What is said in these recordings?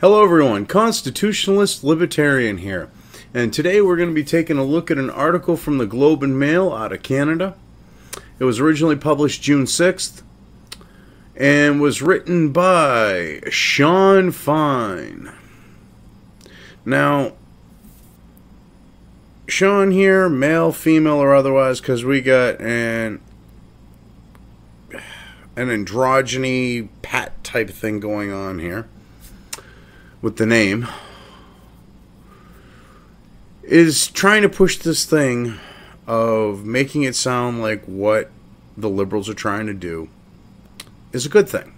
Hello everyone, Constitutionalist Libertarian here, and today we're going to be taking a look at an article from the Globe and Mail out of Canada. It was originally published June 6th and was written by Sean Fine. Now, Sean here, male, female, or otherwise, because we got an androgyny pat type thing going on here with the name, is trying to push this thing of making it sound like what the liberals are trying to do is a good thing.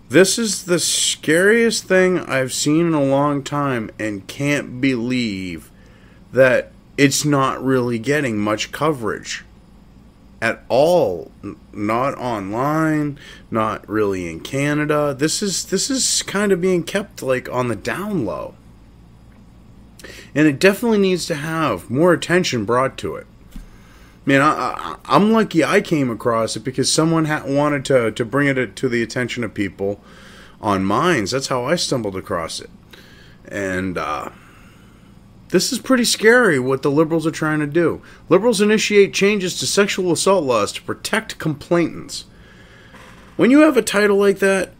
This is the scariest thing I've seen in a long time, and can't believe that it's not really getting much coverage at all. Not online, not really in Canada. This is kind of being kept like on the down low, and it definitely needs to have more attention brought to it. Man, I'm lucky I came across it because someone wanted to bring it to the attention of people on Minds. That's how I stumbled across it. And this is pretty scary what the liberals are trying to do. Liberals initiate changes to sexual assault laws to protect complainants. When you have a title like that,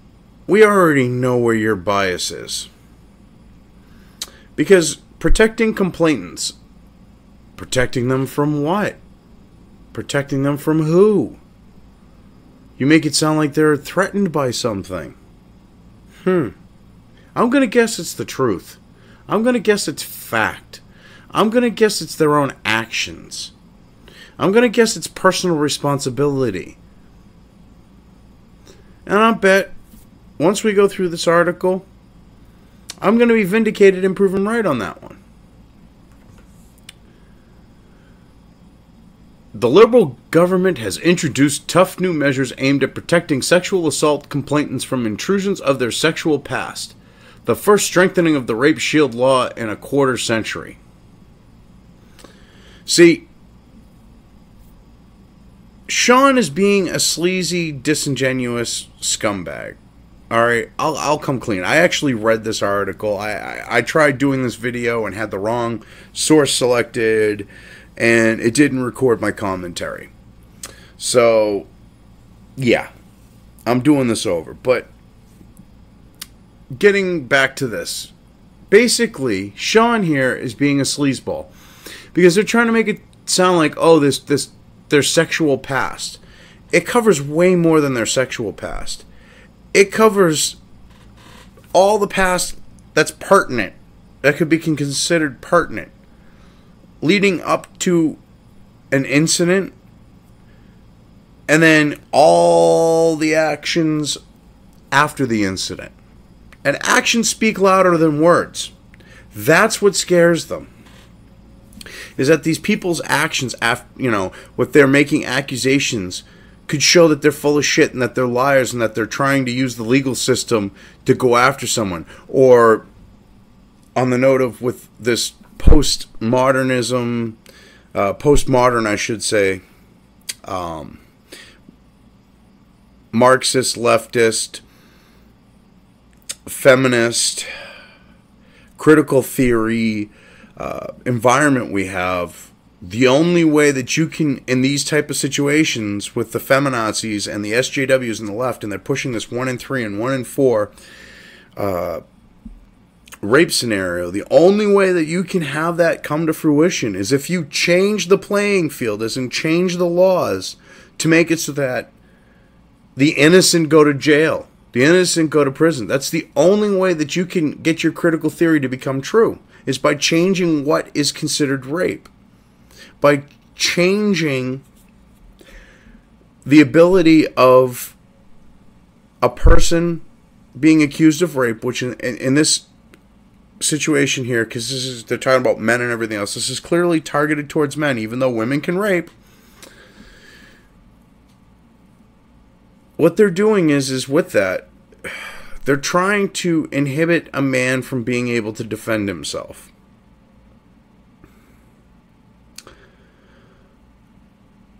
we already know where your bias is. Because protecting complainants, protecting them from what? Protecting them from who? You make it sound like they're threatened by something. I'm going to guess it's the truth. I'm going to guess it's fact. I'm going to guess it's their own actions. I'm going to guess it's personal responsibility. And I bet once we go through this article, I'm going to be vindicated and proven right on that one. The Liberal government has introduced tough new measures aimed at protecting sexual assault complainants from intrusions of their sexual past. The first strengthening of the rape shield law in a quarter century. See, Sean is being a sleazy, disingenuous scumbag. Alright, I'll come clean. I actually read this article. I tried doing this video and had the wrong source selected, and it didn't record my commentary. So, yeah, I'm doing this over. But getting back to this, basically, Sean here is being a sleazeball because they're trying to make it sound like, oh, their sexual past. It covers way more than their sexual past. It covers all the past that's pertinent, that could be considered pertinent, leading up to an incident, and then all the actions after the incident. And actions speak louder than words. That's what scares them. Is that these people's actions, what they're making accusations, could show that they're full of shit and that they're liars and that they're trying to use the legal system to go after someone. Or, on the note of with this postmodern, I should say, Marxist, leftist, feminist, critical theory environment we have, the only way that you can, in these type of situations with the feminazis and the SJWs and the left, and they're pushing this 1 in 3 and 1 in 4 rape scenario, the only way that you can have that come to fruition is if you change the playing field, as in change the laws to make it so that the innocent go to jail, the innocent go to prison. That's the only way that you can get your critical theory to become true, is by changing what is considered rape. By changing the ability of a person being accused of rape, which in this situation here, because they're talking about men and everything else, this is clearly targeted towards men, even though women can rape. What they're doing is with that, they're trying to inhibit a man from being able to defend himself.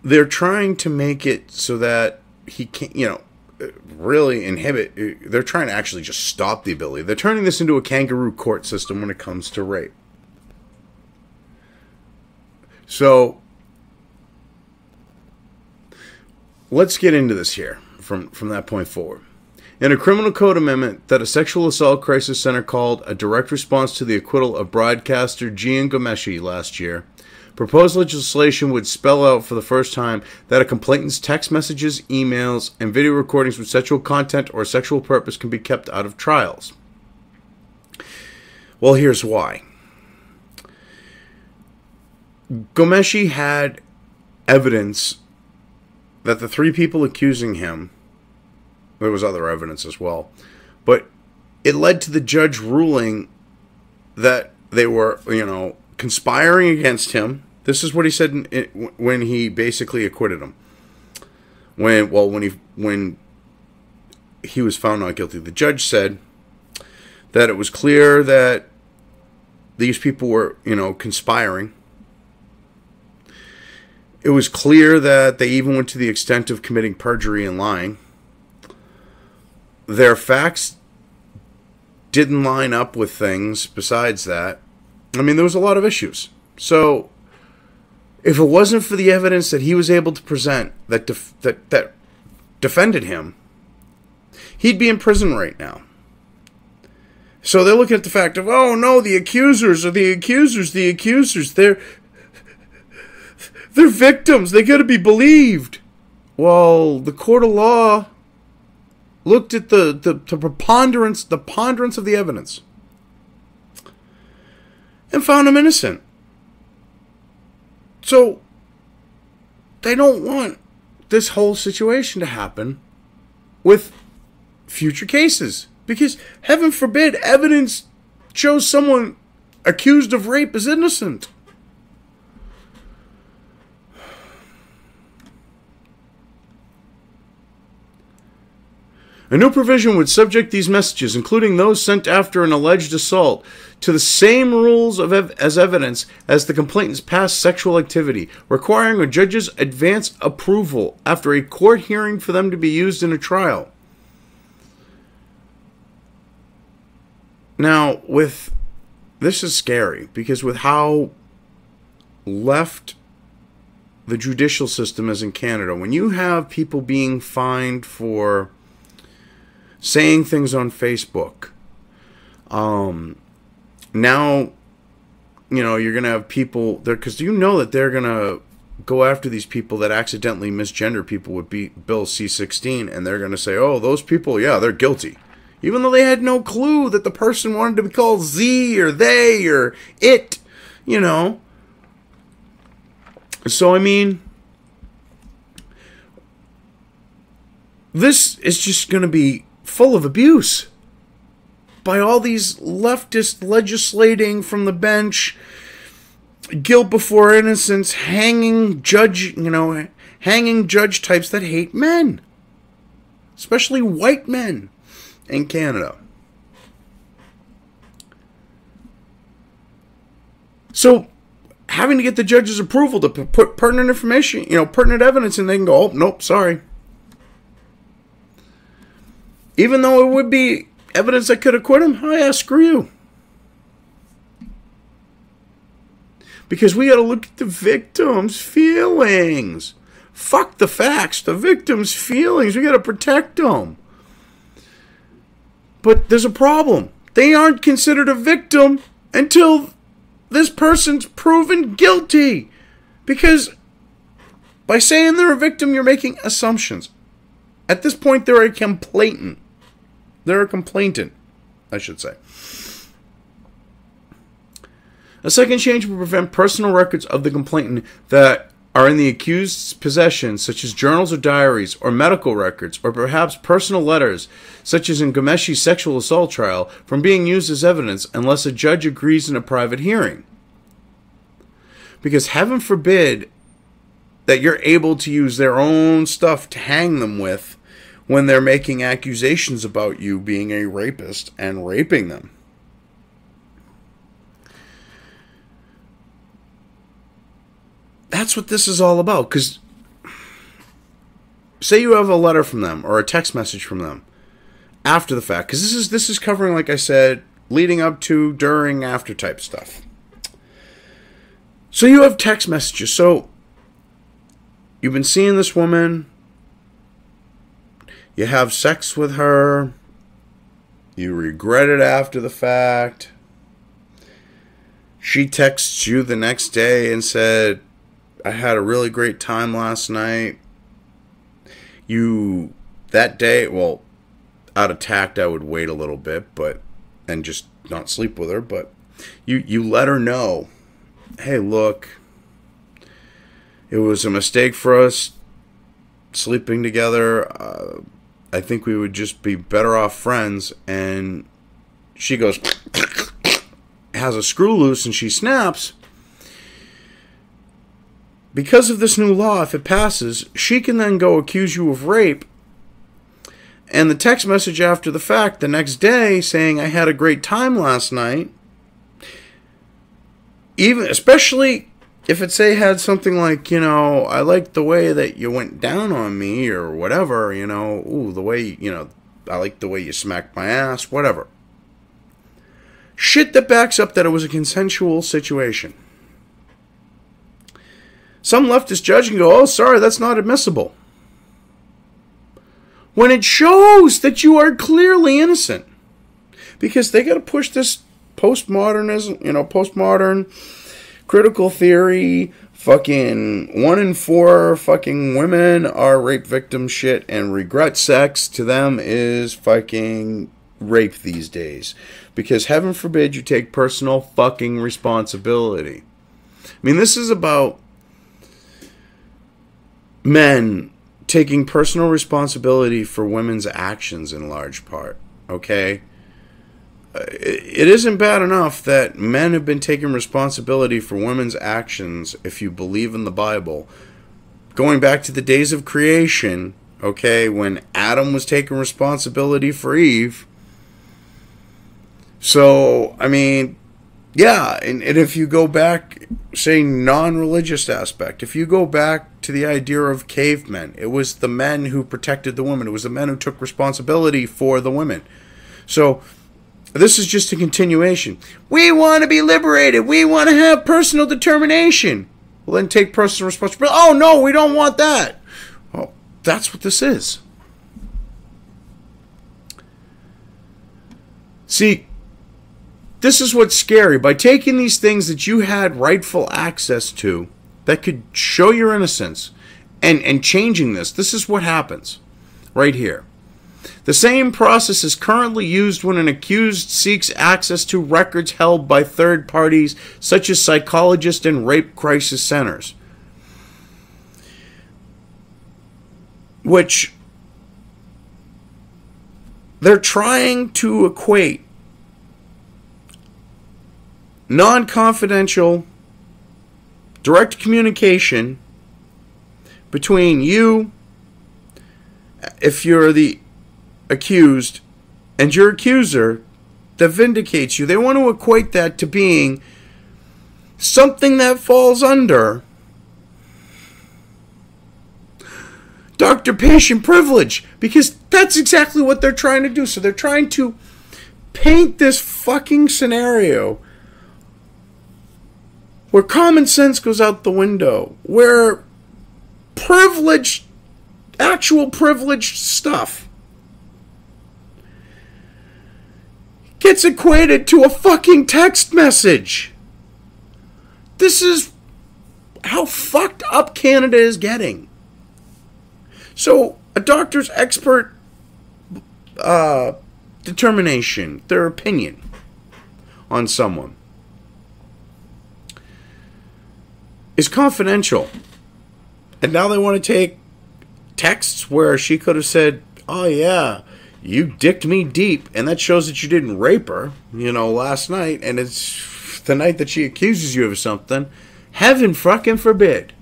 They're trying to make it so that he can't, really inhibit. They're trying to actually just stop the ability. They're turning this into a kangaroo court system when it comes to rape. So let's get into this here from that point forward. In a criminal code amendment that a sexual assault crisis center called a direct response to the acquittal of broadcaster Gian Ghomeshi last year, proposed legislation would spell out for the first time that a complainant's text messages, emails, and video recordings with sexual content or sexual purpose can be kept out of trials. Well, here's why. Ghomeshi had evidence that the three people accusing him, there was other evidence as well, but it led to the judge ruling that they were, conspiring against him. This is what he said when he basically acquitted him. When he was found not guilty, the judge said that it was clear that these people were, conspiring. It was clear that they even went to the extent of committing perjury and lying. Their facts didn't line up with things besides that. I mean, there was a lot of issues. So, if it wasn't for the evidence that he was able to present that defended him, he'd be in prison right now. So they're looking at the fact of, oh no, the accusers. They're victims. They got to be believed. Well, the court of law looked at the preponderance of the evidence and found him innocent. So they don't want this whole situation to happen with future cases, because heaven forbid evidence shows someone accused of rape is innocent. A new provision would subject these messages, including those sent after an alleged assault, to the same rules as evidence as the complainant's past sexual activity, requiring a judge's advance approval after a court hearing for them to be used in a trial. Now, this is scary, because with how left the judicial system is in Canada, when you have people being fined for saying things on Facebook, now, you're going to have people there, because that they're going to go after these people that accidentally misgender people with Bill C-16, and they're going to say, oh, those people, yeah, they're guilty. Even though they had no clue that the person wanted to be called Z or they or it, So, I mean, this is just going to be full of abuse by all these leftist legislating from the bench, guilt before innocence, hanging judge types that hate men, especially white men in Canada. So, having to get the judge's approval to put pertinent information, pertinent evidence, and they can go, oh, nope, sorry. Even though it would be evidence that could acquit him, oh yeah, screw you. Because we got to look at the victim's feelings. Fuck the facts, the victim's feelings. We got to protect them. But there's a problem. They aren't considered a victim until this person's proven guilty. Because by saying they're a victim, you're making assumptions. At this point, they're a complainant. They're a complainant, I should say. A second change will prevent personal records of the complainant that are in the accused's possession, such as journals or diaries, or medical records, or perhaps personal letters, such as in Ghomeshi's sexual assault trial, from being used as evidence unless a judge agrees in a private hearing. Because heaven forbid that you're able to use their own stuff to hang them with when they're making accusations about you being a rapist and raping them. That's what this is all about. Because say you have a letter from them or a text message from them after the fact, because this is covering, like I said, leading up to, during, after type stuff. So you have text messages. So you've been seeing this woman. You have sex with her. You regret it after the fact. She texts you the next day and said, I had a really great time last night. That day, well, out of tact, I would wait a little bit, and just not sleep with her, but you let her know, hey, look, it was a mistake for us sleeping together. I think we would just be better off friends. And she goes, has a screw loose, and she snaps. Because of this new law, if it passes, she can then go accuse you of rape. And the text message after the fact, the next day, saying, I had a great time last night, especially if it, say, had something like, I liked the way that you went down on me, or whatever, the way, I like the way you smacked my ass, whatever. Shit that backs up that it was a consensual situation. Some leftist judge can go, oh, sorry, that's not admissible. When it shows that you are clearly innocent. Because they got to push this postmodernism, postmodern critical theory, fucking 1 in 4 fucking women are rape victim shit, and regret sex to them is fucking rape these days. Because heaven forbid you take personal fucking responsibility. I mean, this is about men taking personal responsibility for women's actions in large part, okay? It isn't bad enough that men have been taking responsibility for women's actions, if you believe in the Bible, going back to the days of creation, okay, when Adam was taking responsibility for Eve. So, I mean, yeah, and if you go back, say, non-religious aspect, if you go back to the idea of cavemen, it was the men who protected the women. It was the men who took responsibility for the women. So, this is just a continuation. We want to be liberated. We want to have personal determination. Well, then take personal responsibility. Oh, no, we don't want that. Well, that's what this is. See, this is what's scary. By taking these things that you had rightful access to, that could show your innocence, and changing this is what happens right here. The same process is currently used when an accused seeks access to records held by third parties, such as psychologists and rape crisis centers, which they're trying to equate non-confidential direct communication between you, if you're the accused, and your accuser that vindicates you. They want to equate that to being something that falls under doctor-patient privilege, because that's exactly what they're trying to do. So they're trying to paint this fucking scenario where common sense goes out the window, where actual privileged stuff gets equated to a fucking text message. This is how fucked up Canada is getting. So, a doctor's expert determination, their opinion on someone, is confidential. And now they want to take texts where she could have said, oh yeah, you dicked me deep, and that shows that you didn't rape her, last night, and it's the night that she accuses you of something. Heaven fucking forbid.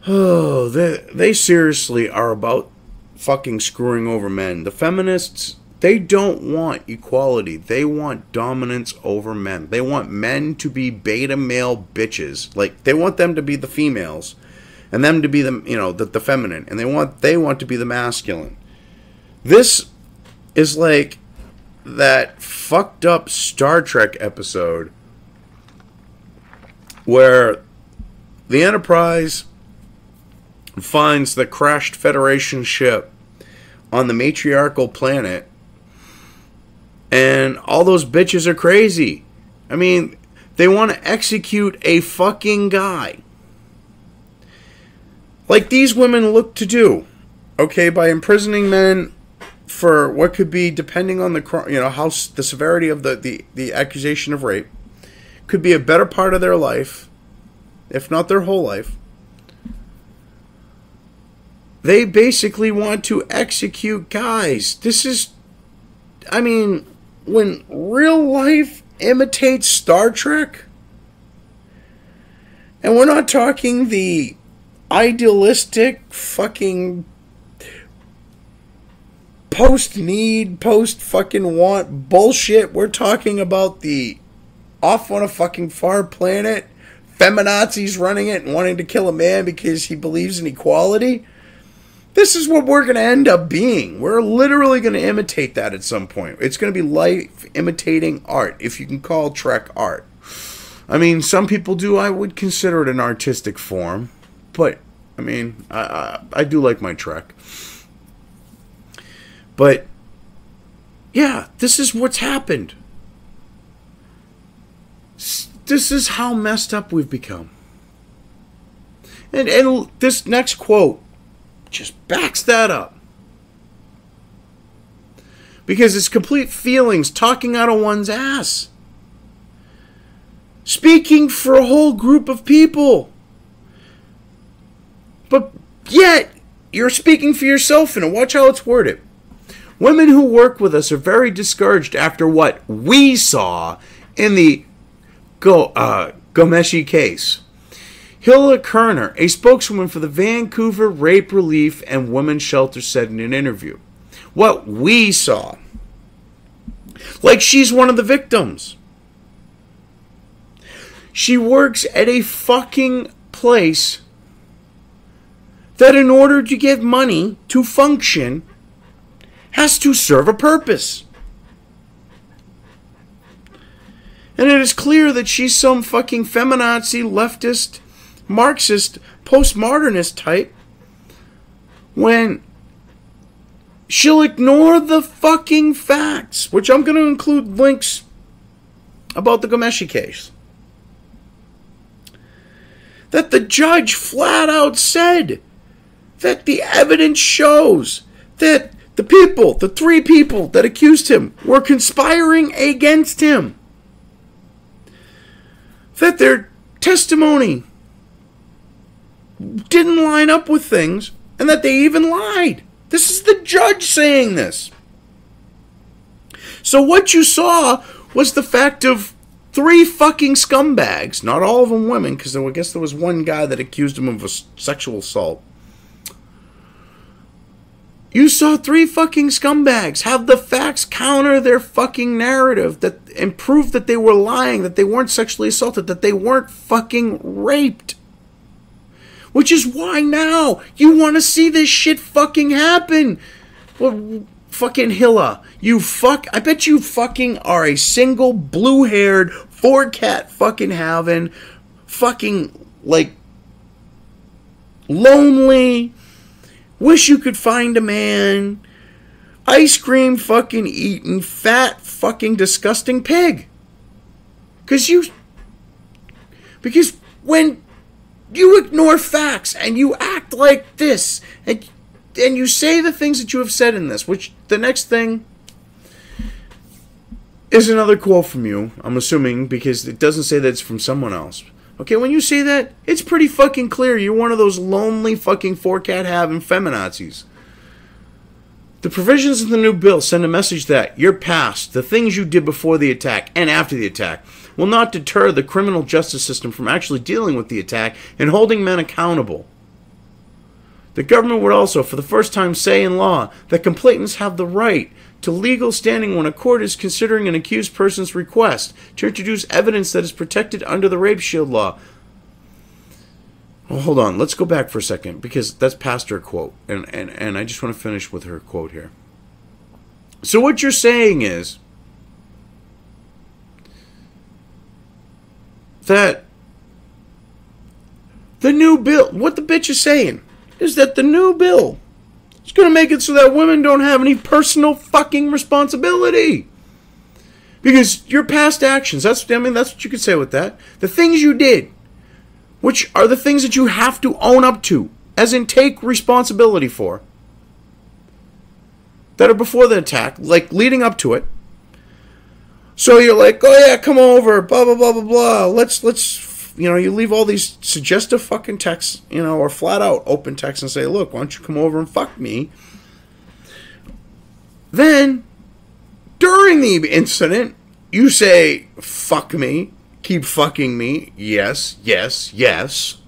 Oh, they seriously are about fucking screwing over men. The feminists, they don't want equality. They want dominance over men. They want men to be beta male bitches. Like, they want them to be the females, and them to be the feminine, and they want to be the masculine. This is like that fucked up Star Trek episode where the Enterprise finds the crashed Federation ship on the matriarchal planet, and all those bitches are crazy. I mean, they want to execute a fucking guy. Like these women look to do, okay, by imprisoning men for what could be, depending on how the severity of the accusation of rape, could be a better part of their life, if not their whole life. They basically want to execute guys. This is, I mean, when real life imitates Star Trek, and we're not talking the idealistic fucking post-need, post-fucking-want bullshit. We're talking about the off on a fucking far planet, feminazis running it and wanting to kill a man because he believes in equality. This is what we're going to end up being. We're literally going to imitate that at some point. It's going to be life imitating art, if you can call Trek art. I mean, some people do. I would consider it an artistic form. But, I mean, I do like my Trek. But, yeah, this is what's happened. This is how messed up we've become. And this next quote just backs that up. Because it's complete feelings talking out of one's ass. Speaking for a whole group of people. But yet, you're speaking for yourself, and watch how it's worded. Women who work with us are very discouraged after what we saw in the Ghomeshi case. Hilla Kerner, a spokeswoman for the Vancouver Rape Relief and Women's Shelter, said in an interview, what we saw. Like she's one of the victims. She works at a fucking place that in order to get money to function has to serve a purpose. And it is clear that she's some fucking feminazi, leftist, Marxist, postmodernist type when she'll ignore the fucking facts, which I'm going to include links about the Ghomeshi case. That the judge flat out said that the evidence shows that the three people that accused him were conspiring against him. That their testimony didn't line up with things, and that they even lied. This is the judge saying this. So what you saw was the fact of three fucking scumbags, not all of them women, because I guess there was one guy that accused him of a sexual assault. You saw three fucking scumbags have the facts counter their fucking narrative and prove that they were lying, that they weren't sexually assaulted, that they weren't fucking raped. Which is why now you want to see this shit fucking happen. Well, fucking Hilla, I bet you fucking are a single blue-haired, four-cat fucking having, fucking, like, lonely, wish you could find a man, ice cream fucking eating, fat fucking disgusting pig. Because when you ignore facts and you act like this and you say the things that you have said in this, which the next thing is another quote from you, I'm assuming, because it doesn't say that it's from someone else. Okay, when you say that, it's pretty fucking clear you're one of those lonely fucking four-cat having feminazis. The provisions of the new bill send a message that your past, the things you did before the attack and after the attack, will not deter the criminal justice system from actually dealing with the attack and holding men accountable. The government would also, for the first time, say in law that complainants have the right to legal standing when a court is considering an accused person's request to introduce evidence that is protected under the Rape Shield law. Well, hold on. Let's go back for a second because that's past her quote. And I just want to finish with her quote here. So what you're saying is that the new bill, what the bitch is saying is that the new bill is going to make it so that women don't have any personal fucking responsibility. Because your past actions, that's what you could say with that. The things you did, which are the things that you have to own up to, as in take responsibility for, that are before the attack, like leading up to it. So you're like, oh yeah, come over, blah, blah, blah, blah, blah. Let's, you leave all these suggestive fucking texts, or flat out open texts and say, look, why don't you come over and fuck me? Then, during the incident, you say, fuck me. Keep fucking me. Yes, yes, yes.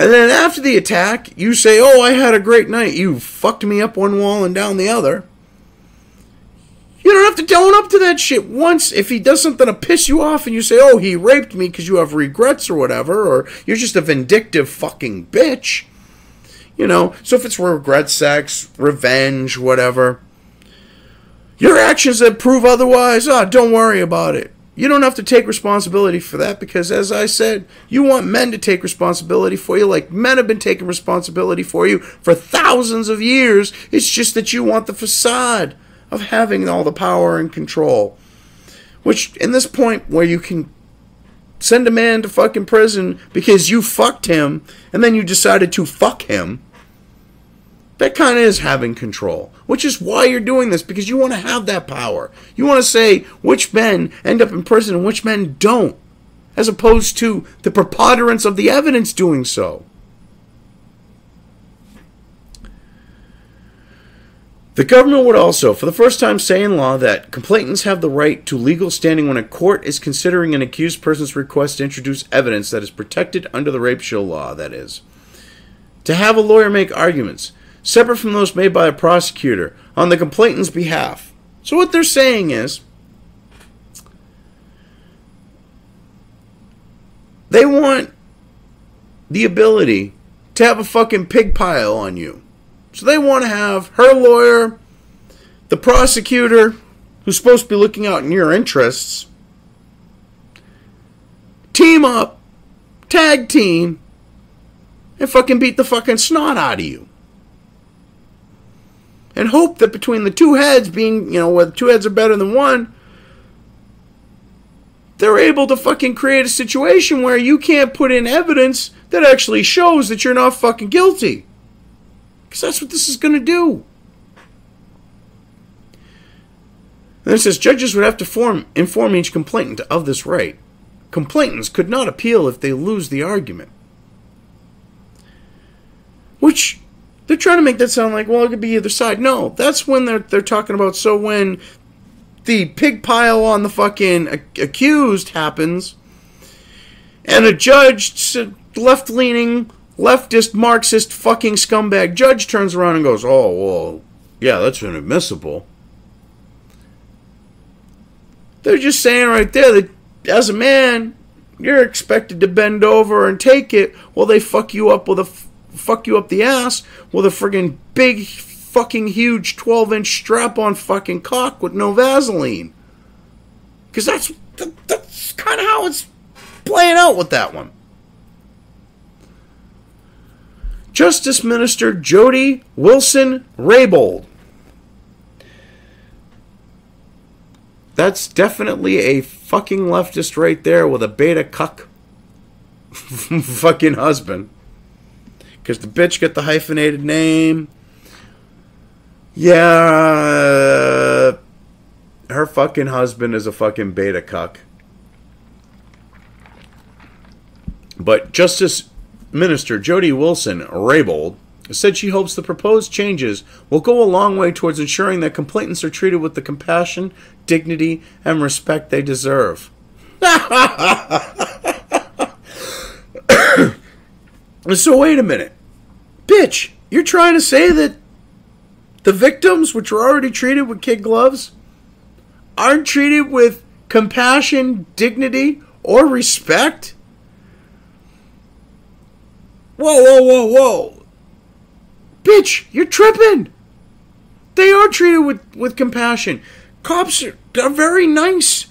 And then after the attack, you say, oh, I had a great night. You fucked me up one wall and down the other. You don't have to own up to that shit once. If he does something to piss you off and you say, oh, he raped me because you have regrets or whatever, or you're just a vindictive fucking bitch. So if it's regret sex, revenge, whatever. Your actions that prove otherwise, don't worry about it. You don't have to take responsibility for that because, as I said, you want men to take responsibility for you like men have been taking responsibility for you for thousands of years. It's just that you want the facade of having all the power and control. Which, in this point where you can send a man to fucking prison because you fucked him and then you decided to fuck him, that kind of is having control, which is why you're doing this, because you want to have that power. You want to say which men end up in prison and which men don't, as opposed to the preponderance of the evidence doing so. The government would also, for the first time, say in law that complainants have the right to legal standing when a court is considering an accused person's request to introduce evidence that is protected under the rape shield law, that is. To have a lawyer make arguments separate from those made by a prosecutor on the complainant's behalf. So what they're saying is, they want the ability to have a fucking pig pile on you. So they want to have her lawyer, the prosecutor, who's supposed to be looking out in your interests, team up, tag team, and fucking beat the fucking snot out of you. And hope that between the two heads being, where the two heads are better than one, they're able to fucking create a situation where you can't put in evidence that actually shows that you're not fucking guilty. Because that's what this is going to do. And it says judges would have to inform each complainant of this right. Complainants could not appeal if they lose the argument. Which, they're trying to make that sound like, well, it could be either side. No, that's when they're talking about, so when the pig pile on the fucking accused happens, and a judge, left-leaning, leftist, Marxist, fucking scumbag judge turns around and goes, oh, well, yeah, that's inadmissible. They're just saying right there that as a man, you're expected to bend over and take it while they fuck you up the ass with a friggin' big, fucking huge 12-inch strap-on fucking cock with no Vaseline. Because that's kind of how it's playing out with that one. Justice Minister Jody Wilson-Raybould. That's definitely a fucking leftist right there with a beta cuck fucking husband. Because the bitch got the hyphenated name. Yeah. Her fucking husband is a fucking beta cuck. But Justice Minister Jody Wilson-Raybould said she hopes the proposed changes will go a long way towards ensuring that complainants are treated with the compassion, dignity, and respect they deserve. So wait a minute. Bitch, you're trying to say that the victims, which were already treated with kid gloves, aren't treated with compassion, dignity, or respect? Whoa, whoa, whoa, whoa. Bitch, you're tripping. They are treated with compassion. Cops are very nice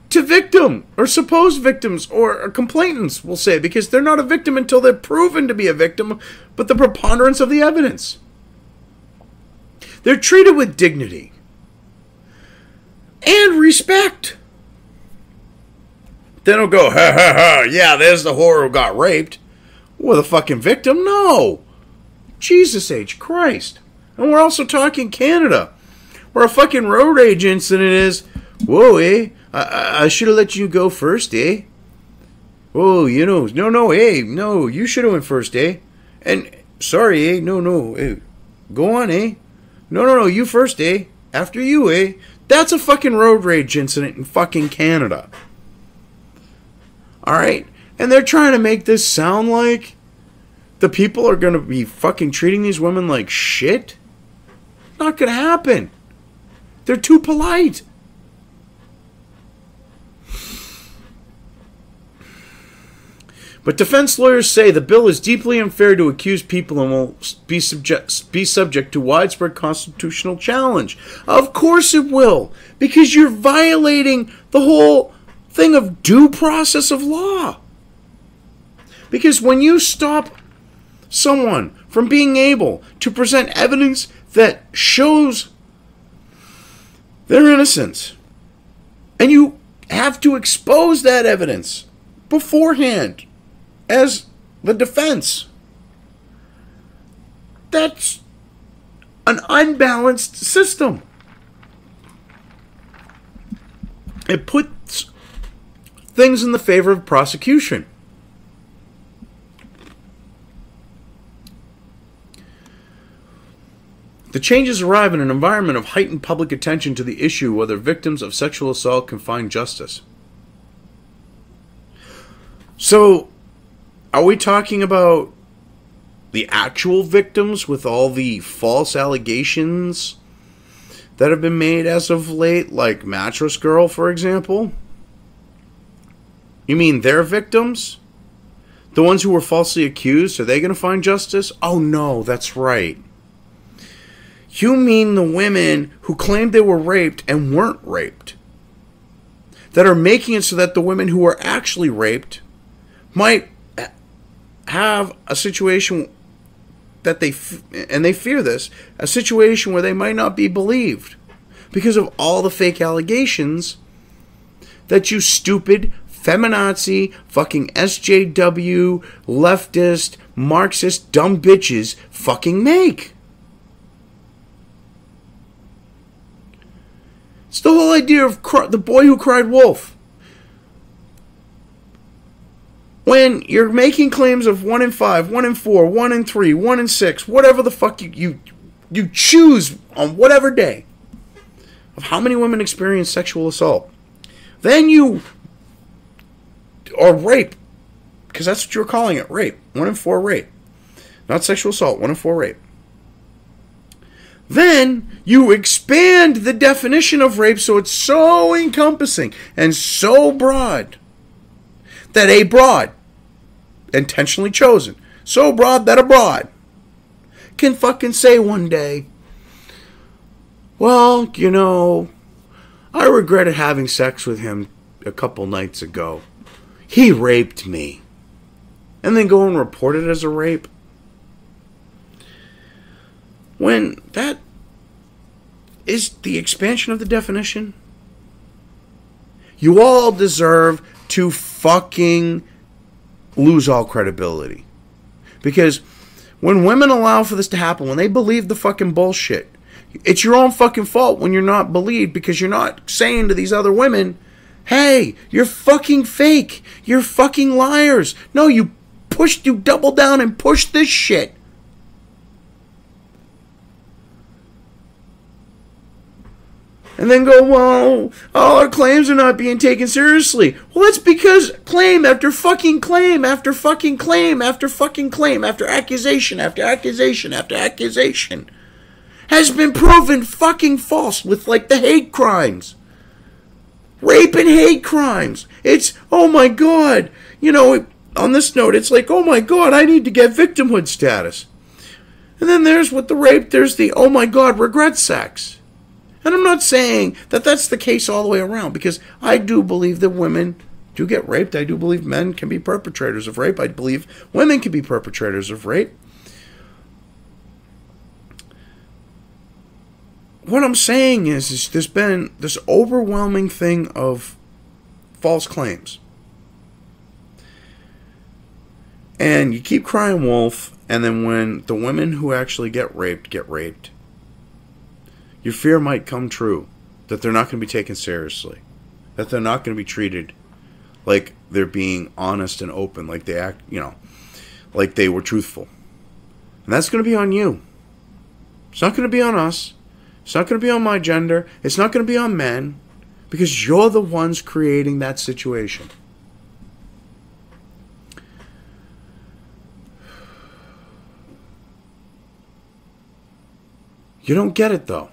to victim or supposed victims or complainants, we'll say, because they're not a victim until they're proven to be a victim, but the preponderance of the evidence. They're treated with dignity and respect. They don't go, ha ha ha, yeah, there's the whore who got raped. Well, the fucking victim? No. Jesus H. Christ. And we're also talking Canada, where a fucking road rage incident is, whoa, eh? I should have let you go first, eh? Oh, you know, no, eh? No, you should have went first, eh? And, sorry, eh? No, eh? Go on, eh? No, you first, eh? After you, eh? That's a fucking road rage incident in fucking Canada. Alright? And they're trying to make this sound like the people are going to be fucking treating these women like shit? Not going to happen. They're too polite. But defense lawyers say the bill is deeply unfair to accused people and will be subject to widespread constitutional challenge. Of course it will, because you're violating the whole thing of due process of law. Because when you stop someone from being able to present evidence that shows their innocence, and you have to expose that evidence beforehand as the defense, that's an unbalanced system. It puts things in the favor of prosecution. The changes arrive in an environment of heightened public attention to the issue whether victims of sexual assault can find justice. So, are we talking about the actual victims with all the false allegations that have been made as of late, like Mattress Girl, for example? You mean their victims? The ones who were falsely accused, are they going to find justice? Oh no, that's right. You mean the women who claimed they were raped and weren't raped, that are making it so that the women who were actually raped might have a situation that they fear this, a situation where they might not be believed because of all the fake allegations that you stupid feminazi, fucking SJW, leftist, Marxist, dumb bitches fucking make. It's the whole idea of the boy who cried wolf. When you're making claims of 1 in 5, 1 in 4, 1 in 3, 1 in 6, whatever the fuck you choose on whatever day of how many women experience sexual assault, then you, or rape, because that's what you're calling it, rape, 1 in 4 rape, not sexual assault, 1 in 4 rape. Then you expand the definition of rape so it's so encompassing and so broad that a broad, intentionally chosen, so broad that a broad can fucking say one day, well, you know, I regretted having sex with him a couple nights ago. He raped me. And then go and report it as a rape. When that is the expansion of the definition, you all deserve to fucking lose all credibility. Because when women allow for this to happen, when they believe the fucking bullshit, it's your own fucking fault when you're not believed, because you're not saying to these other women, hey, you're fucking fake, you're fucking liars. No, you double down and push this shit. And then go, well, all our claims are not being taken seriously. Well, that's because claim after fucking claim after fucking claim after fucking claim after accusation after accusation after accusation has been proven fucking false with, like, the hate crimes. Rape and hate crimes. It's, oh my God. You know, on this note, it's like, oh my God, I need to get victimhood status. And then there's with the rape, there's the, oh my God, regret sex. And I'm not saying that that's the case all the way around, because I do believe that women do get raped. I do believe men can be perpetrators of rape. I believe women can be perpetrators of rape. What I'm saying is there's been this overwhelming thing of false claims. And you keep crying wolf, and then when the women who actually get raped, your fear might come true. That they're not going to be taken seriously. That they're not going to be treated like they're being honest and open, like they act, you know, like they were truthful. And that's going to be on you. It's not going to be on us. It's not going to be on my gender. It's not going to be on men, because you're the ones creating that situation. You don't get it, though.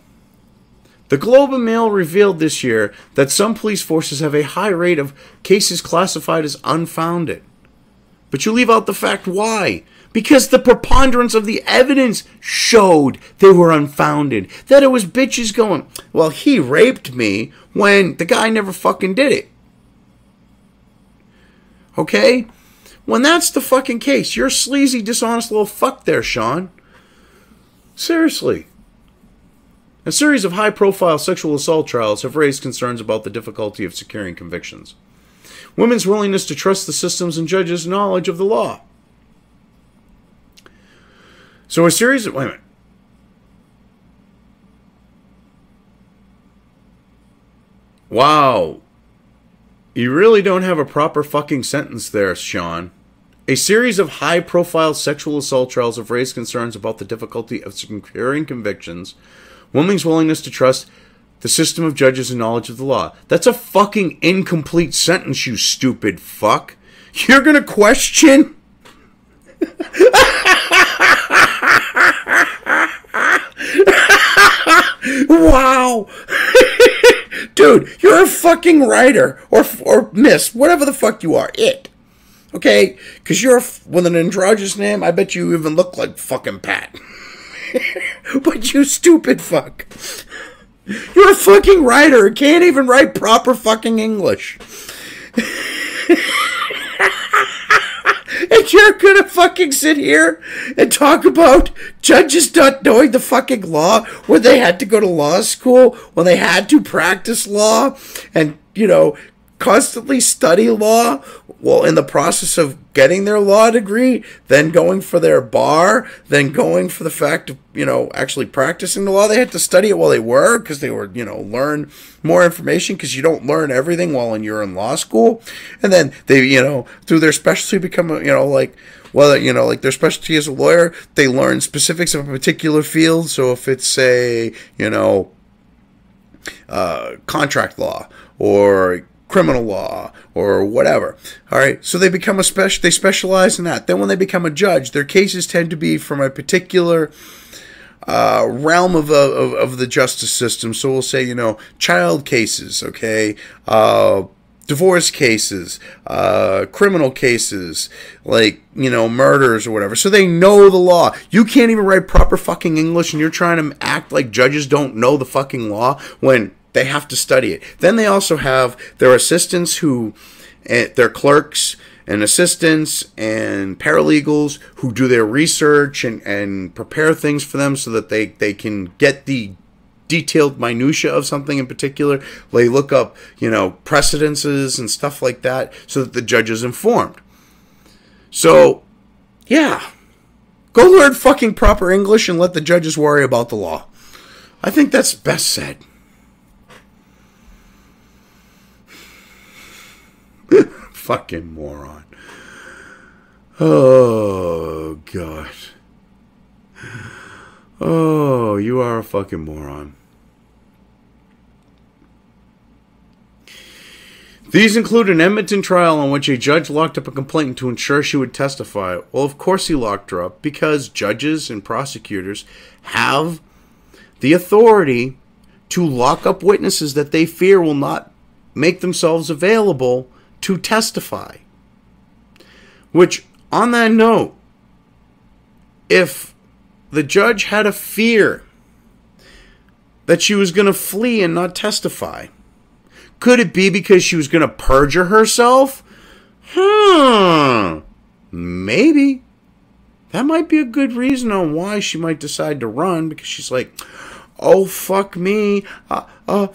The Globe and Mail revealed this year that some police forces have a high rate of cases classified as unfounded. But you leave out the fact why. Because the preponderance of the evidence showed they were unfounded. That it was bitches going, well, he raped me, when the guy never fucking did it. Okay? When that's the fucking case, you're a sleazy, dishonest little fuck there, Sean. Seriously. A series of high-profile sexual assault trials have raised concerns about the difficulty of securing convictions. Women's willingness to trust the systems and judges' knowledge of the law. So a series of... Wait a minute. Wow. You really don't have a proper fucking sentence there, Sean. A series of high-profile sexual assault trials have raised concerns about the difficulty of securing convictions, women's willingness to trust the system of judges and knowledge of the law. That's a fucking incomplete sentence, you stupid fuck. You're gonna question... Wow. Dude, you're a fucking writer. Or miss. Whatever the fuck you are. It. Okay? Because you're with an androgynous name, I bet you even look like fucking Pat. But you stupid fuck. You're a fucking writer who can't even write proper fucking English. And you're gonna fucking sit here and talk about judges not knowing the fucking law, when they had to go to law school, when they had to practice law, and, you know, constantly study law, well, in the process of getting their law degree, then going for their bar, then going for the fact of, you know, actually practicing the law. They had to study it while they were, because they were, you know, learn more information, because you don't learn everything while you're in law school. And then they, you know, through their specialty become, you know, like, well, you know, like their specialty as a lawyer, they learn specifics of a particular field. So if it's, say, you know, contract law or criminal law or whatever. All right. So they become they specialize in that. Then when they become a judge, their cases tend to be from a particular realm of the justice system. So we'll say, you know, child cases, okay, divorce cases, criminal cases, like, you know, murders or whatever. So they know the law. You can't even write proper fucking English, and you're trying to act like judges don't know the fucking law when they have to study it. Then they also have their assistants who, their clerks and assistants and paralegals who do their research and prepare things for them so that they can get the detailed minutia of something in particular. They look up, you know, precedences and stuff like that so that the judge is informed. So, yeah. Go learn fucking proper English and let the judges worry about the law. I think that's best said. Fucking moron. Oh, God. Oh, you are a fucking moron. These include an Edmonton trial in which a judge locked up a complainant to ensure she would testify. Well, of course he locked her up, because judges and prosecutors have the authority to lock up witnesses that they fear will not make themselves available to testify. Which, on that note, if the judge had a fear that she was going to flee and not testify, could it be because she was going to perjure herself? Maybe. That might be a good reason on why she might decide to run, because she's like, oh, fuck me. I'm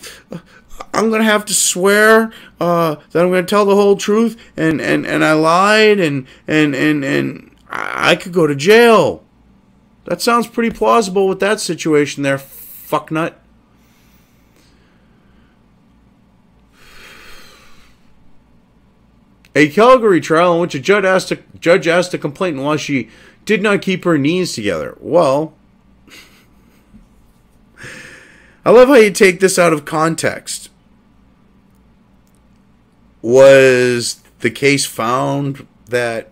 going to have to swear that I'm going to tell the whole truth, and I lied, and I could go to jail. That sounds pretty plausible with that situation there, fucknut. A Calgary trial in which a judge asked a complainant why she did not keep her knees together. Well, I love how you take this out of context. Was the case found that,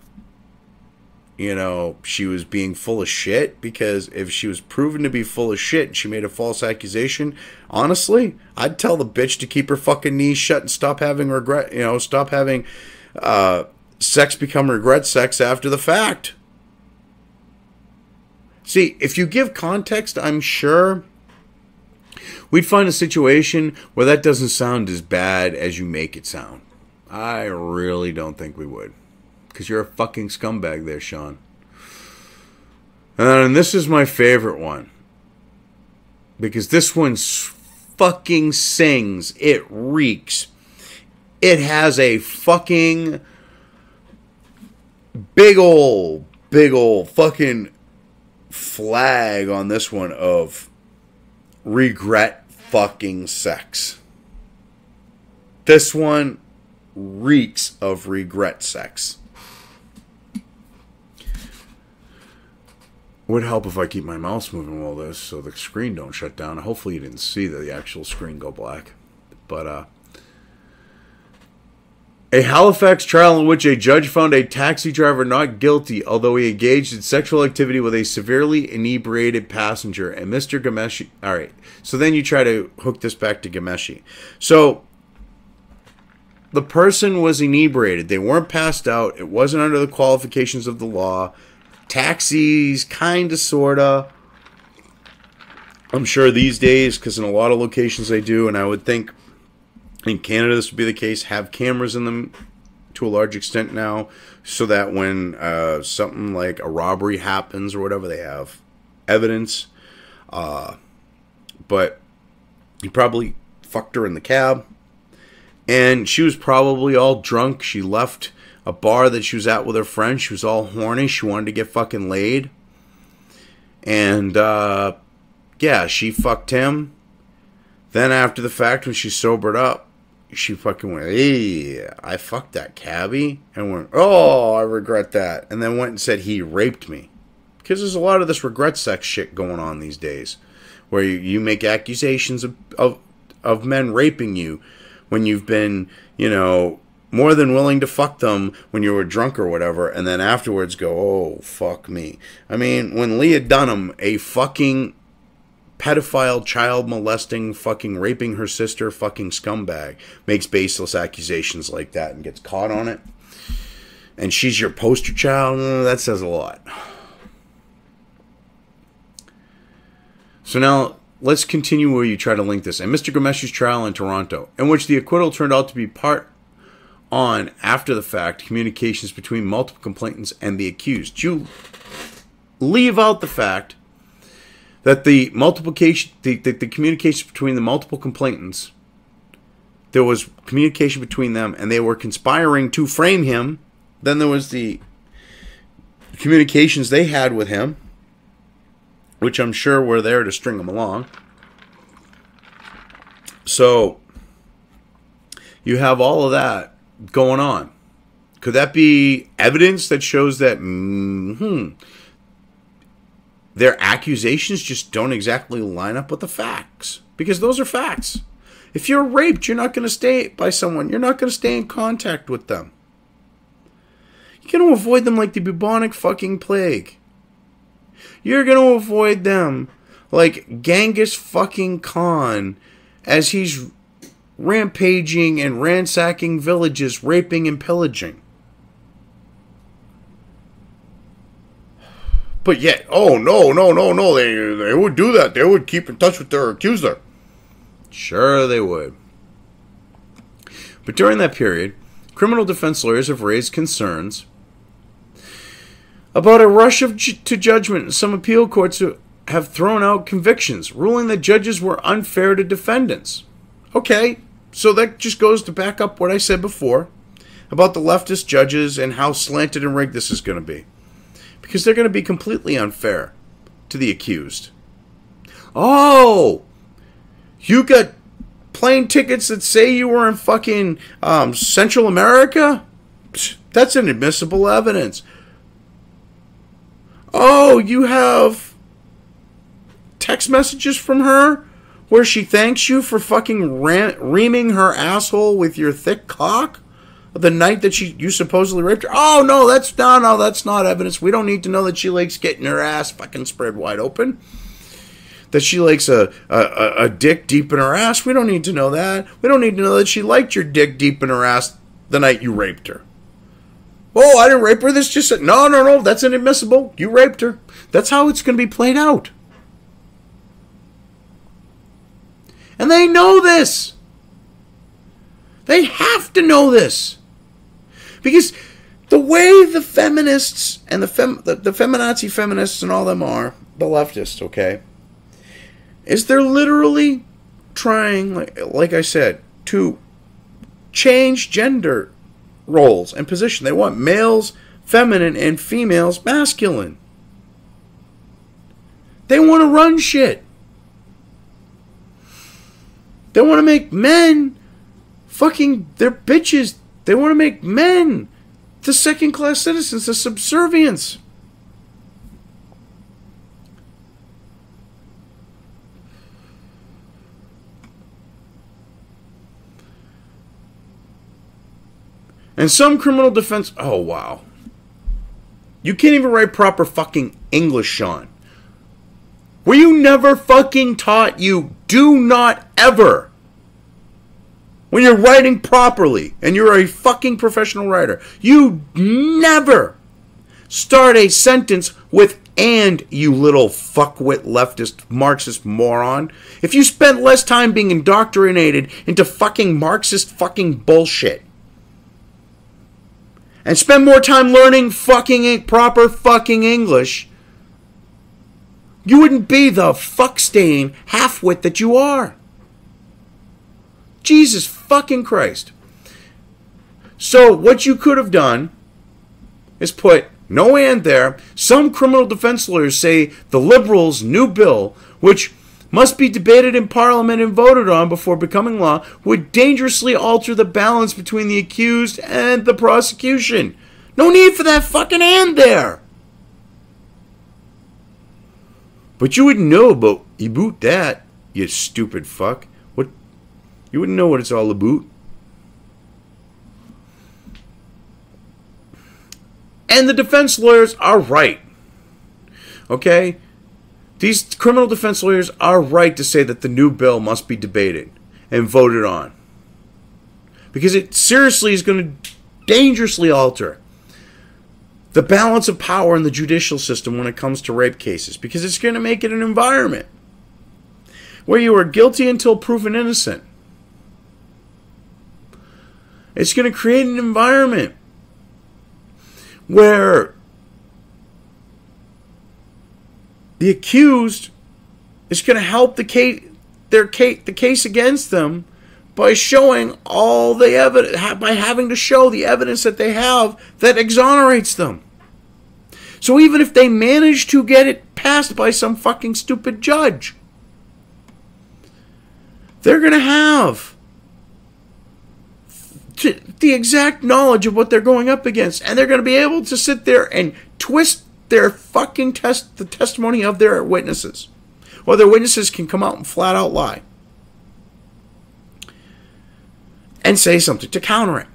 she was being full of shit? Because if she was proven to be full of shit and she made a false accusation, honestly, I'd tell the bitch to keep her fucking knees shut and stop having regret, stop having sex become regret sex after the fact. See, if you give context, I'm sure we'd find a situation where that doesn't sound as bad as you make it sound. I really don't think we would. Because you're a fucking scumbag there, Sean. And this is my favorite one. Because this one fucking sings. It reeks. It has a fucking big ol' fucking flag on this one of regret fucking sex. This one reeks of regret sex. Would help if I keep my mouse moving while this, so the screen don't shut down. Hopefully you didn't see the actual screen go black. But, a Halifax trial in which a judge found a taxi driver not guilty, although he engaged in sexual activity with a severely inebriated passenger. And Mr. Ghomeshi... Alright, so then you try to hook this back to Ghomeshi. So, the person was inebriated. They weren't passed out. It wasn't under the qualifications of the law. Taxis, kinda, sorta. I'm sure these days, because in a lot of locations they do, and I would think in Canada this would be the case, have cameras in them to a large extent now, so that when something like a robbery happens or whatever, they have evidence. But he probably fucked her in the cab, and she was probably all drunk. She left a bar that she was at with her friend. She was all horny. She wanted to get fucking laid. And, yeah, she fucked him. Then after the fact, when she sobered up, she fucking went, hey, I fucked that cabbie. And went, oh, I regret that. And then went and said he raped me. Because there's a lot of this regret sex shit going on these days. Where you make accusations of men raping you when you've been, more than willing to fuck them when you were drunk or whatever, and then afterwards go, oh, fuck me. I mean, when Leah Dunham, a fucking pedophile, child molesting, fucking raping her sister fucking scumbag, makes baseless accusations like that and gets caught on it, and she's your poster child, that says a lot. So now, let's continue where you try to link this. And Mr. Gomeshi's trial in Toronto, in which the acquittal turned out to be part on, after the fact, communications between multiple complainants and the accused. You leave out the fact that the communication between the multiple complainants, there was communication between them and they were conspiring to frame him. Then there was the communications they had with him, which I'm sure were there to string him along. So you have all of that going on. Could that be evidence that shows that their accusations just don't exactly line up with the facts? Because those are facts. If you're raped, you're not going to stay by someone. You're not going to stay in contact with them. You're going to avoid them like the bubonic fucking plague. You're going to avoid them like Genghis fucking Khan as he's rampaging and ransacking villages, raping and pillaging. But yet, oh, no, they would do that. They would keep in touch with their accuser. Sure they would. But during that period, criminal defense lawyers have raised concerns about a rush to judgment, and some appeal courts have thrown out convictions, ruling that judges were unfair to defendants. Okay, so that just goes to back up what I said before about the leftist judges and how slanted and rigged this is going to be. Because they're going to be completely unfair to the accused. Oh! You got plane tickets that say you were in fucking Central America? That's inadmissible evidence. Oh, you have text messages from her where she thanks you for fucking reaming her asshole with your thick cock the night that you supposedly raped her? Oh, no, that's not evidence. We don't need to know that she likes getting her ass fucking spread wide open. That she likes a dick deep in her ass. We don't need to know that. We don't need to know that she liked your dick deep in her ass the night you raped her. Oh, I didn't rape her. This just said, no, that's inadmissible. You raped her. That's how it's going to be played out. And they know this. They have to know this. Because the way the feminists and the feminazi feminists and all them are, the leftists, okay, is they're literally trying, like I said, to change gender roles and position. They want males feminine and females masculine. They want to run shit. They want to make men fucking, they're bitches. They want to make men the second-class citizens, the subservience. And some criminal defense... Oh, wow. You can't even write proper fucking English, Sean. Were you never fucking taught you do not ever... When you're writing properly, and you're a fucking professional writer, you never start a sentence with "and," you little fuckwit leftist Marxist moron. If you spent less time being indoctrinated into fucking Marxist fucking bullshit, and spend more time learning fucking proper fucking English, you wouldn't be the fuckstain halfwit that you are. Jesus fucking Christ. So what you could have done is put no "and" there. Some criminal defense lawyers say the Liberals' new bill, which must be debated in Parliament and voted on before becoming law, would dangerously alter the balance between the accused and the prosecution. No need for that fucking "and" there. But you wouldn't know about that, you stupid fuck. You wouldn't know what it's all about. And the defense lawyers are right. Okay? These criminal defense lawyers are right to say that the new bill must be debated and voted on. Because it seriously is going to dangerously alter the balance of power in the judicial system when it comes to rape cases. Because it's going to make it an environment where you are guilty until proven innocent. It's going to create an environment where the accused is going to help the case against them by showing all the evidence, by having to show the evidence that they have that exonerates them. So even if they manage to get it passed by some fucking stupid judge, they're going to have the exact knowledge of what they're going up against, and they're going to be able to sit there and twist their fucking the testimony of their witnesses, or their witnesses can come out and flat out lie and say something to counter it.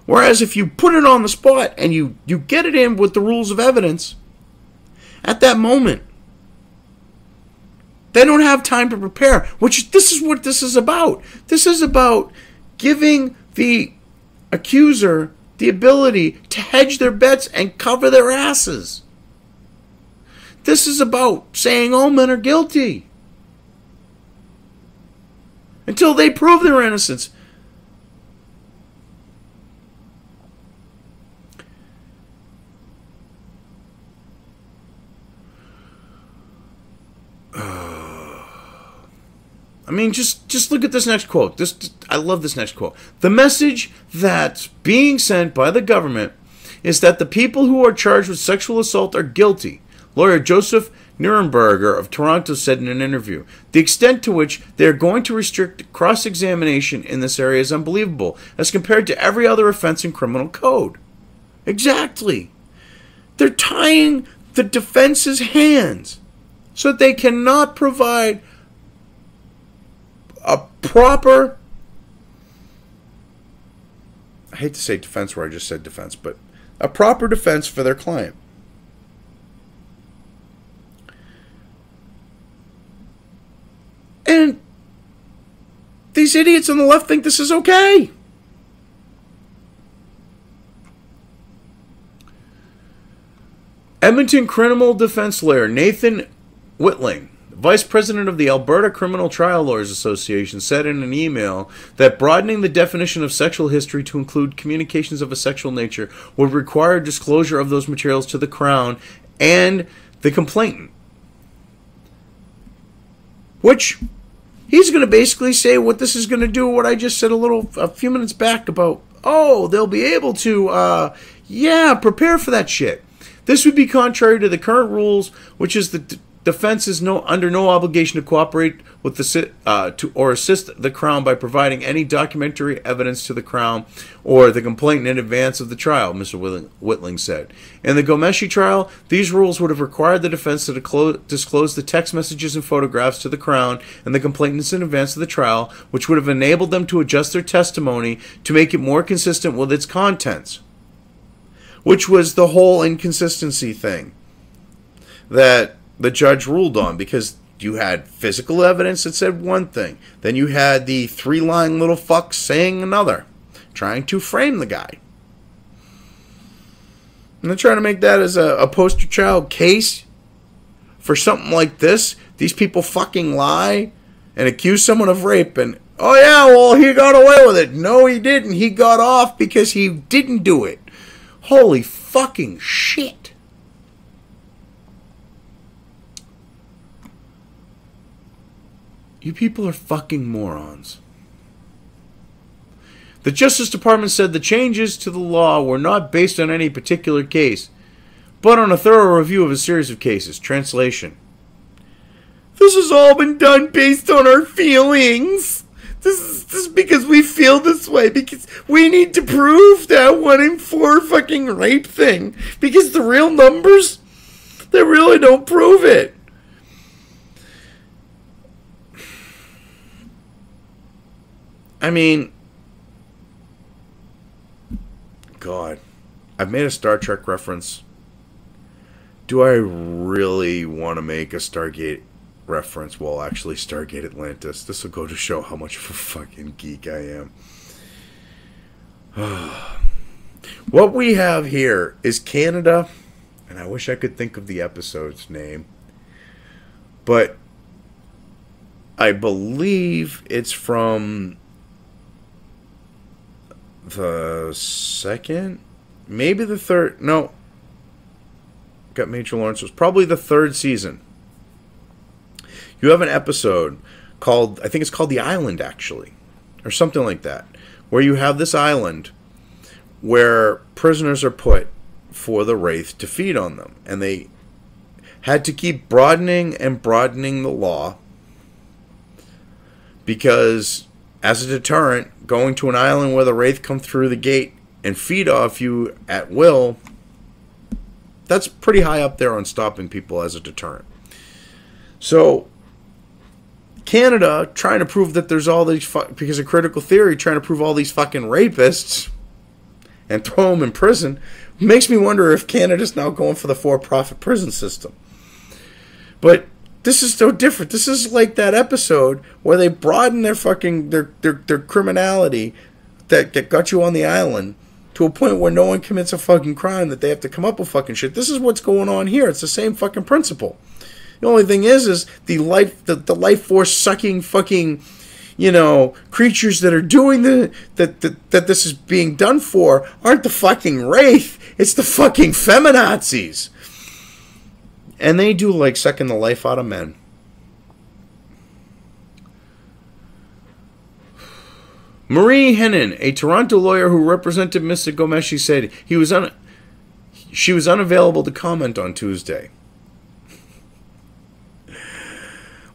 Whereas if you put it on the spot and you get it in with the rules of evidence, at that moment, They don't have time to prepare, which this is what this is about. This is about giving the accuser the ability to hedge their bets and cover their asses. This is about saying all men are guilty until they prove their innocence. I mean, just look at this next quote. I love this next quote. The message that's being sent by the government is that the people who are charged with sexual assault are guilty. Lawyer Joseph Nuremberger of Toronto said in an interview, the extent to which they are going to restrict cross-examination in this area is unbelievable as compared to every other offense in criminal code. Exactly. They're tying the defense's hands so that they cannot provide a proper, I hate to say defense where I just said defense, but a proper defense for their client. And these idiots on the left think this is okay. Edmonton criminal defense lawyer Nathan Whitling, Vice President of the Alberta Criminal Trial Lawyers Association, said in an email that broadening the definition of sexual history to include communications of a sexual nature would require disclosure of those materials to the Crown and the complainant. Which, he's going to basically say what this is going to do, what I just said a few minutes back about, oh, they'll be able to, prepare for that shit. This would be contrary to the current rules, which is the defense is under no obligation to cooperate with or assist the Crown by providing any documentary evidence to the Crown or the complainant in advance of the trial, Mr. Whitling said. In the Gomeshi trial, these rules would have required the defense to disclose the text messages and photographs to the Crown and the complainants in advance of the trial, which would have enabled them to adjust their testimony to make it more consistent with its contents, which was the whole inconsistency thing that the judge ruled on, because you had physical evidence that said one thing, then you had the three-lying little fucks saying another, trying to frame the guy. And they're trying to make that as a poster child case for something like this. These people fucking lie and accuse someone of rape, and, oh yeah, well, he got away with it. No, he didn't. He got off because he didn't do it. Holy fucking shit. You people are fucking morons. The Justice Department said the changes to the law were not based on any particular case, but on a thorough review of a series of cases. Translation. This has all been done based on our feelings. This is because we feel this way, because we need to prove that 1 in 4 fucking rape thing. Because the real numbers, they really don't prove it. I mean, God, I've made a Star Trek reference. Do I really want to make a Stargate reference? Well, actually, Stargate Atlantis. This will go to show how much of a fucking geek I am. What we have here is Canada, and I wish I could think of the episode's name, but I believe it's from the second, maybe the third, no, got Major Lawrence, it was probably the third season. You have an episode called, I think it's called The Island, actually, or something like that, where you have this island where prisoners are put for the Wraith to feed on them, and they had to keep broadening and broadening the law because, as a deterrent, going to an island where the Wraith come through the gate and feed off you at will, that's pretty high up there on stopping people as a deterrent. So, Canada, trying to prove that there's all these, because of critical theory, trying to prove all these fucking rapists and throw them in prison, makes me wonder if Canada's now going for the for-profit prison system. But This is so different. This is like that episode where they broaden their fucking their criminality that got you on the island to a point where no one commits a fucking crime that they have to come up with fucking shit. This is what's going on here. It's the same fucking principle. The only thing is the life force sucking fucking, you know, creatures that are doing that this is being done for aren't the fucking wraith. It's the fucking feminazis. And they do like sucking the life out of men. Marie Henin, a Toronto lawyer who represented Mr. Gomeshi, said she was unavailable to comment on Tuesday.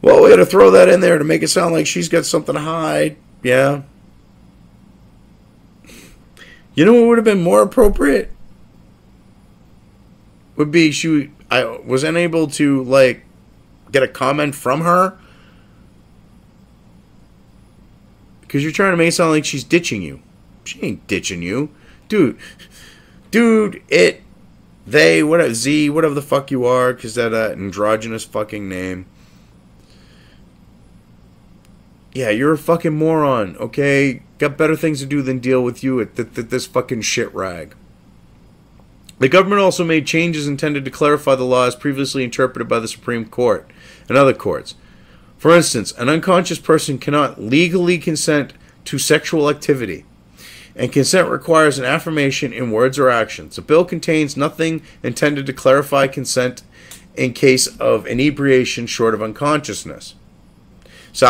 Well, we had to throw that in there to make it sound like she's got something to hide. Yeah. You know what would have been more appropriate? Would be I was unable to, like, get a comment from her. Because you're trying to make it sound like she's ditching you. She ain't ditching you. Dude, they, whatever, Z, whatever the fuck you are, because that androgynous fucking name. Yeah, you're a fucking moron, okay? Got better things to do than deal with you at this fucking shit rag. The government also made changes intended to clarify the laws previously interpreted by the Supreme Court and other courts. For instance, an unconscious person cannot legally consent to sexual activity, and consent requires an affirmation in words or actions. The bill contains nothing intended to clarify consent in case of inebriation short of unconsciousness. So,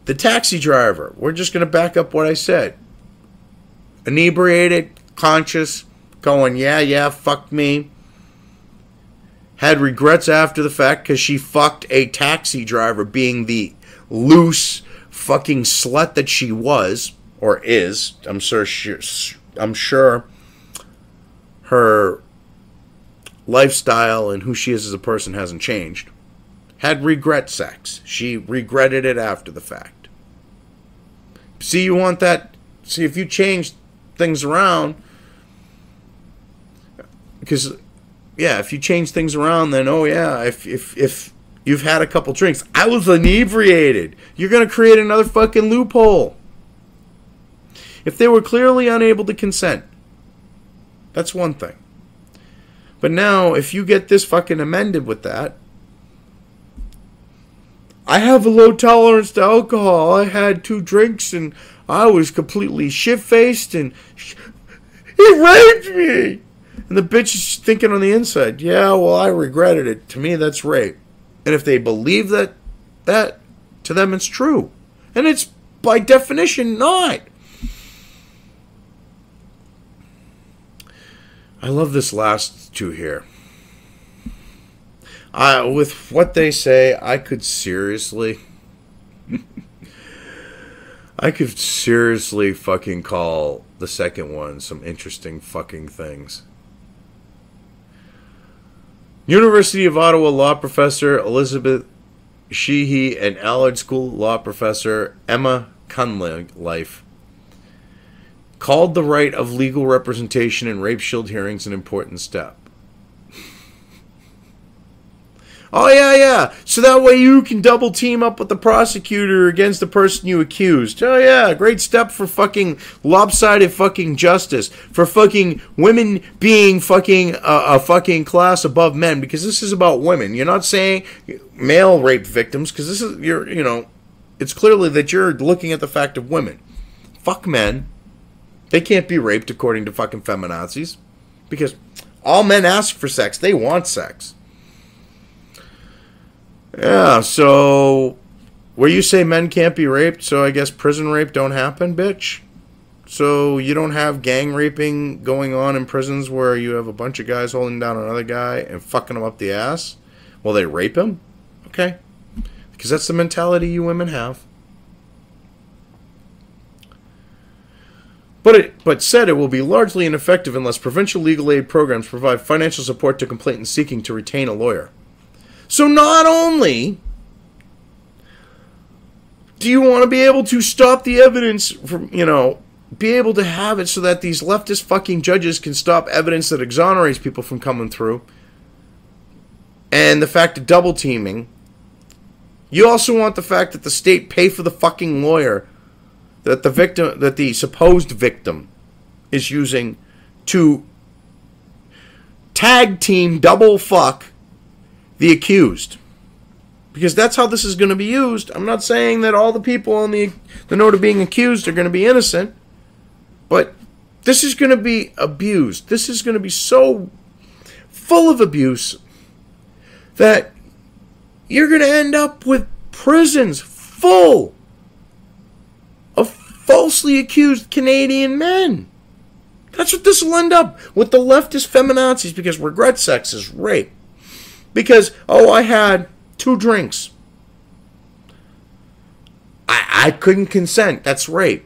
the taxi driver, we're just going to back up what I said. Inebriated, conscious, going, yeah, fuck me. Had regrets after the fact because she fucked a taxi driver, being the loose fucking slut that she was, or is. I'm sure her lifestyle and who she is as a person hasn't changed. Had regret sex. She regretted it after the fact. See, you want that. See, if you change things around, because, yeah, if you change things around, then, oh, yeah, if you've had a couple drinks, I was inebriated, you're going to create another fucking loophole. If they were clearly unable to consent, that's one thing. But now, if you get this fucking amended with that, I have a low tolerance to alcohol. I had 2 drinks and I was completely shit-faced and he raped me. And the bitch is thinking on the inside, yeah, well, I regretted it. To me, that's rape. And if they believe that to them, it's true. And it's, by definition, not. I love this last 2 here. With what they say, I could seriously fucking call the second one some interesting fucking things. University of Ottawa law professor Elizabeth Sheehy and Allard School law professor Emma Cunliffe called the right of legal representation in rape shield hearings an important step. Oh, yeah. So that way you can double team up with the prosecutor against the person you accused. Oh, yeah. Great step for fucking lopsided fucking justice. For fucking women being fucking a fucking class above men. Because this is about women. You're not saying male rape victims. Because this is, it's clearly that you're looking at the fact of women. Fuck men. They can't be raped according to fucking feminazis. Because all men ask for sex. They want sex. Yeah, so where you say men can't be raped, so I guess prison rape don't happen, bitch? So you don't have gang raping going on in prisons where you have a bunch of guys holding down another guy and fucking him up the ass while they rape him? Okay. Because that's the mentality you women have. But said it will be largely ineffective unless provincial legal aid programs provide financial support to complainants seeking to retain a lawyer. So not only do you want to be able to stop the evidence from, be able to have it so that these leftist fucking judges can stop evidence that exonerates people from coming through, and the fact of double teaming, you also want the fact that the state pay for the fucking lawyer that the supposed victim is using to tag team double fuck the accused. Because that's how this is going to be used. I'm not saying that all the people on the note of being accused are going to be innocent, but this is going to be abused. This is going to be so full of abuse that you're going to end up with prisons full of falsely accused Canadian men. That's what this will end up with, the leftist feminazis, because regret sex is rape. Because, oh, I had 2 drinks. I couldn't consent. That's rape.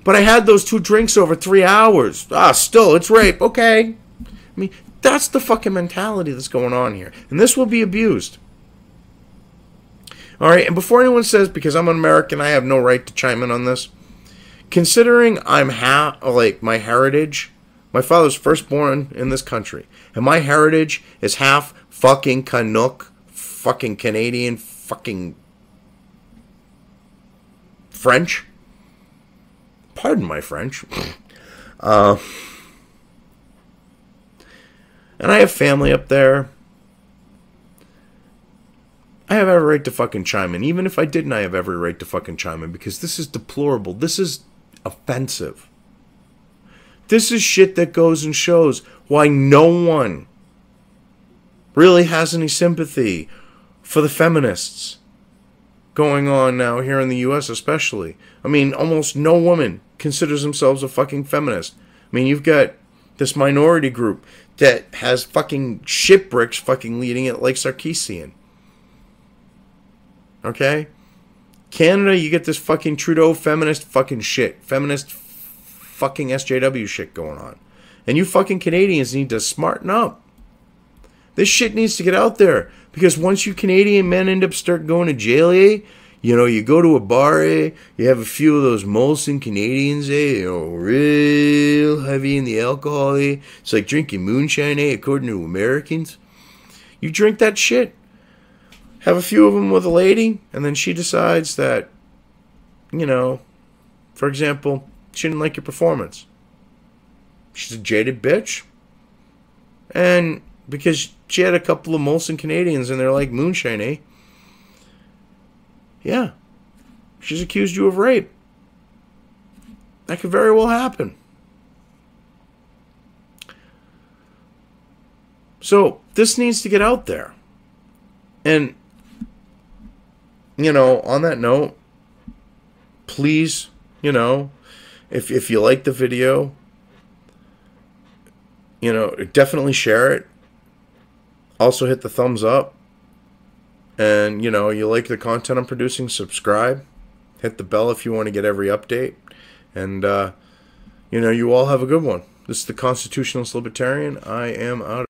But I had those 2 drinks over 3 hours. Still, it's rape. Okay. I mean, that's the fucking mentality that's going on here. And this will be abused. Alright, and before anyone says, because I'm an American, I have no right to chime in on this, considering I'm my heritage, my father's firstborn in this country, and my heritage is half fucking Canuck, fucking Canadian, fucking French. Pardon my French. And I have family up there. I have every right to fucking chime in. Even if I didn't, I have every right to fucking chime in, because this is deplorable. This is offensive. This is shit that goes and shows why no one really has any sympathy for the feminists going on now here in the U.S. especially. I mean, almost no woman considers themselves a fucking feminist. I mean, you've got this minority group that has fucking shitbricks fucking leading it like Sarkeesian. Okay? Canada, you get this fucking Trudeau feminist fucking shit. Feminist fucking SJW shit going on. And you fucking Canadians need to smarten up. This shit needs to get out there. Because once you Canadian men end up start going to jail, you know, you go to a bar, you have a few of those Molson Canadians, you know, real heavy in the alcohol, It's like drinking moonshine, according to Americans. You drink that shit. Have a few of them with a lady, and then she decides that, you know, for example, she didn't like your performance. She's a jaded bitch. And because she had a couple of Molson Canadians and they're like moonshine, yeah. She's accused you of rape. That could very well happen. So, this needs to get out there. And, you know, on that note, please, you know, if you like the video, you know, definitely share it. Also hit the thumbs up. And, you know, you like the content I'm producing, subscribe. Hit the bell if you want to get every update. And, you know, you all have a good one. This is the Constitutionalist Libertarian. I am out.